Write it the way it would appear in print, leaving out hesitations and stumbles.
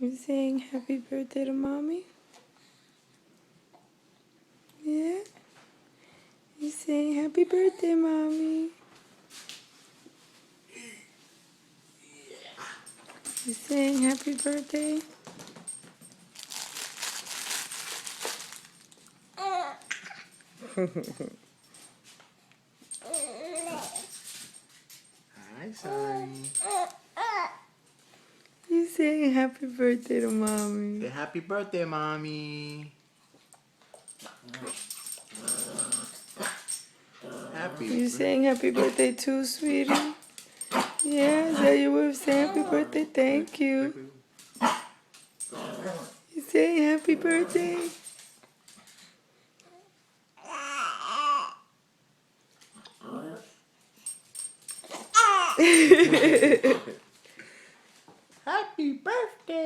You saying happy birthday to mommy? Yeah? You saying happy birthday, mommy? You saying happy birthday? Hi, sorry. You saying happy birthday to mommy? Say happy birthday, mommy. Happy. You saying happy birthday too, sweetie? Yeah, is that your way of saying happy birthday? Thank you. You saying happy birthday? Happy birthday.